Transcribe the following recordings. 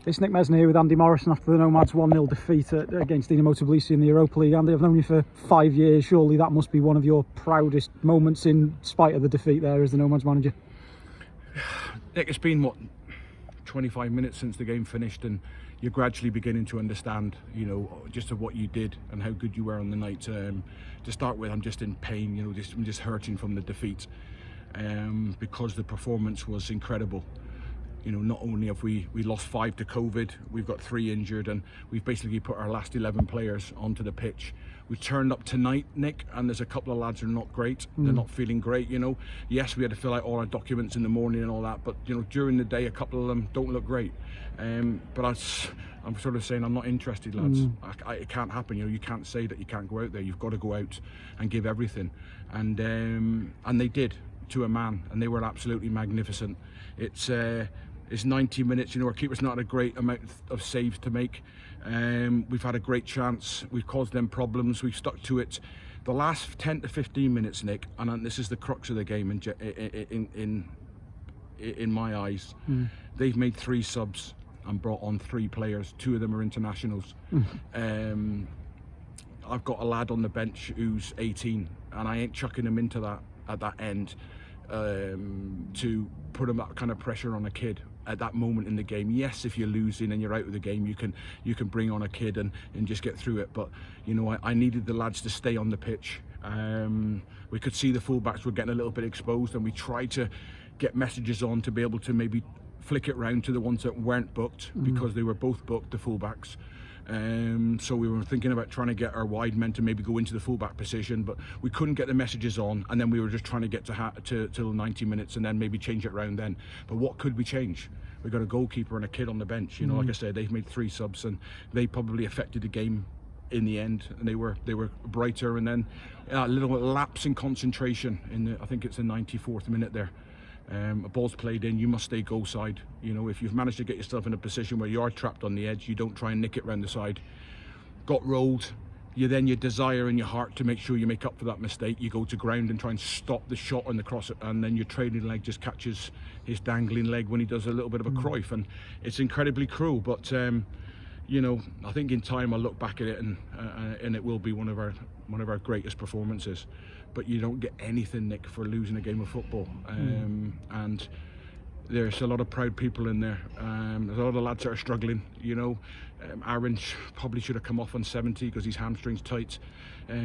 It's Nick Mesner here with Andy Morrison after the Nomads 1-0 defeat against Dinamo Tbilisi in the Europa League. Andy, I've known you for 5 years. Surely that must be one of your proudest moments in spite of the defeat there as the Nomads manager. Nick, it's been, 25 minutes since the game finished, and you're gradually beginning to understand, just of what you did and how good you were on the night. To start with, I'm just in pain, I'm just hurting from the defeat because the performance was incredible. Not only have we lost 5 to COVID, we've got 3 injured, and we've basically put our last 11 players onto the pitch. We turned up tonight, Nick, and there's a couple of lads who are not great. They're not feeling great, Yes, we had to fill out all our documents in the morning and all that, but during the day, a couple of them don't look great. But I'm sort of saying I'm not interested, lads. It can't happen. You can't say that you can't go out there. You've got to go out and give everything, and they did to a man, and they were absolutely magnificent. It's 90 minutes, our keeper's not had a great amount of saves to make. We've had a great chance, we've caused them problems, we've stuck to it. The last 10 to 15 minutes, Nick, and this is the crux of the game in my eyes, they've made 3 subs and brought on 3 players. 2 of them are internationals. I've got a lad on the bench who's 18, and I ain't chucking him into that at that end to put that kind of pressure on a kid at that moment in the game. Yes, if you're losing and you're out of the game, you can bring on a kid and just get through it. But I needed the lads to stay on the pitch. We could see the fullbacks were getting a little bit exposed, and we tried to get messages on to be able to maybe flick it round to the ones that weren't booked, because they were both booked, the fullbacks. So we were thinking about trying to get our wide men to maybe go into the fullback position, but we couldn't get the messages on, and then we were just trying to get till 90 minutes and then maybe change it around then. But what could we change? We got a goalkeeper and a kid on the bench. Like I said, they've made 3 subs, and they probably affected the game in the end, and they were brighter. And then a little lapse in concentration I think it's the 94th minute there. A ball's played in, you must stay goal side. If you've managed to get yourself in a position where you are trapped on the edge, you don't try and nick it round the side. Got rolled, you desire in your heart to make sure you make up for that mistake. You go to ground and try and stop the shot and the cross, and then your trailing leg just catches his dangling leg when he does a little bit of a Cruyff, and it's incredibly cruel. But I think in time I'll look back at it and it will be one of our greatest performances. But you don't get anything, Nick, for losing a game of football. And there's a lot of proud people in there. There's a lot of lads that are struggling. Aaron probably should have come off on 70 because his hamstring's tight.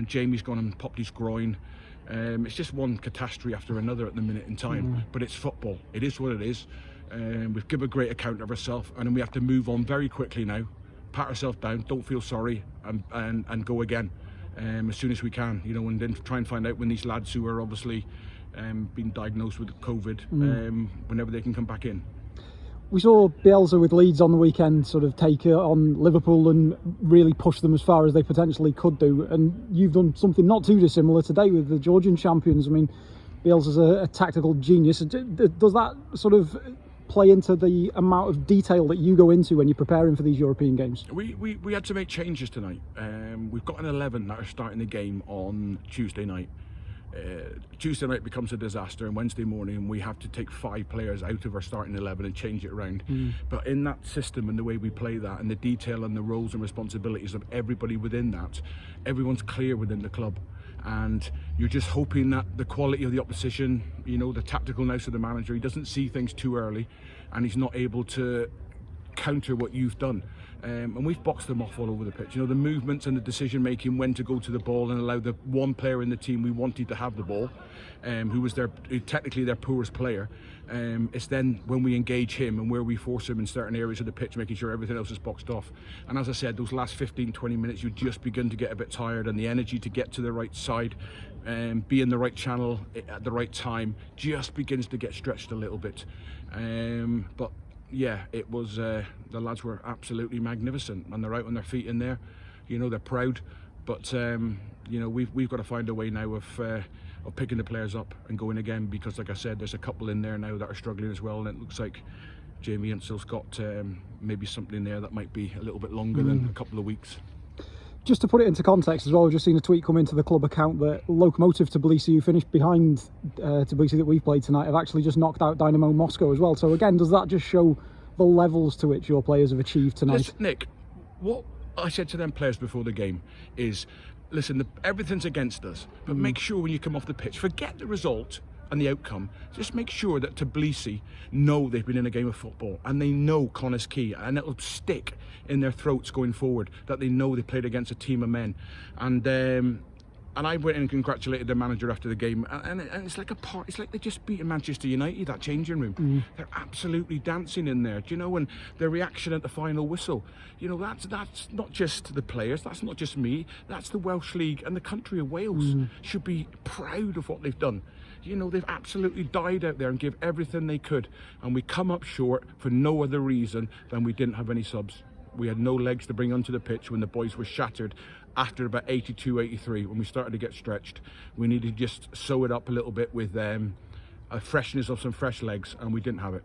Jamie's gone and popped his groin. It's just one catastrophe after another at the minute in time. But it's football. It is what it is. We've given a great account of ourselves, and then we have to move on very quickly now. Pat ourselves down, don't feel sorry, and go again. As soon as we can, and then try and find out when these lads who are obviously been diagnosed with COVID, whenever they can come back in. We saw Bielsa with Leeds on the weekend sort of take on Liverpool and really push them as far as they potentially could do, and you've done something not too dissimilar today with the Georgian champions. I mean, Bielsa's a tactical genius. Does that sort of play into the amount of detail that you go into when you're preparing for these European games? We had to make changes tonight. We've got an 11 that are starting the game on Tuesday night. Tuesday night becomes a disaster, and Wednesday morning we have to take 5 players out of our starting 11 and change it around. But in that system and the way we play that, and the detail and the roles and responsibilities of everybody within that, everyone's clear within the club. And you're just hoping that the quality of the opposition, the tactical nous of the manager, he doesn't see things too early, and he's not able to counter what you've done. And we've boxed them off all over the pitch. The movements and the decision making, when to go to the ball and allow the one player in the team we wanted to have the ball, who was technically their poorest player. It's then when we engage him and where we force him in certain areas of the pitch, making sure everything else is boxed off. And as I said, those last 15-20 minutes, you just begin to get a bit tired, and the energy to get to the right side, be in the right channel at the right time, just begins to get stretched a little bit. But yeah, it was, the lads were absolutely magnificent, and they're out on their feet in there. They're proud, but we've got to find a way now of picking the players up and going again, because like I said, there's a couple in there now that are struggling as well, and it looks like Jamie Instill's got maybe something there that might be a little bit longer than a couple of weeks. Just to put it into context as well, I've just seen a tweet come into the club account that Lokomotiv Tbilisi, who finished behind Tbilisi that we've played tonight, have actually just knocked out Dynamo Moscow as well. So again, does that just show the levels to which your players have achieved tonight. Listen, Nick, what I said to them players before the game is, listen, everything's against us, but make sure when you come off the pitch, forget the result and the outcome, just make sure that Tbilisi know they've been in a game of football and they know Connah's key, and it'll stick in their throats going forward that they know they played against a team of men. And I went in and congratulated the manager after the game, and it's like a part. It's like they just beaten Manchester United, that changing room. They're absolutely dancing in there, do you know? And their reaction at the final whistle, you know, that's not just the players, that's not just me, that's the Welsh League and the country of Wales should be proud of what they've done. You know, they've absolutely died out there and give everything they could, and we come up short for no other reason than we didn't have any subs. We had no legs to bring onto the pitch when the boys were shattered after about 82, 83, when we started to get stretched. We needed to just sew it up a little bit with a freshness of some fresh legs, and we didn't have it.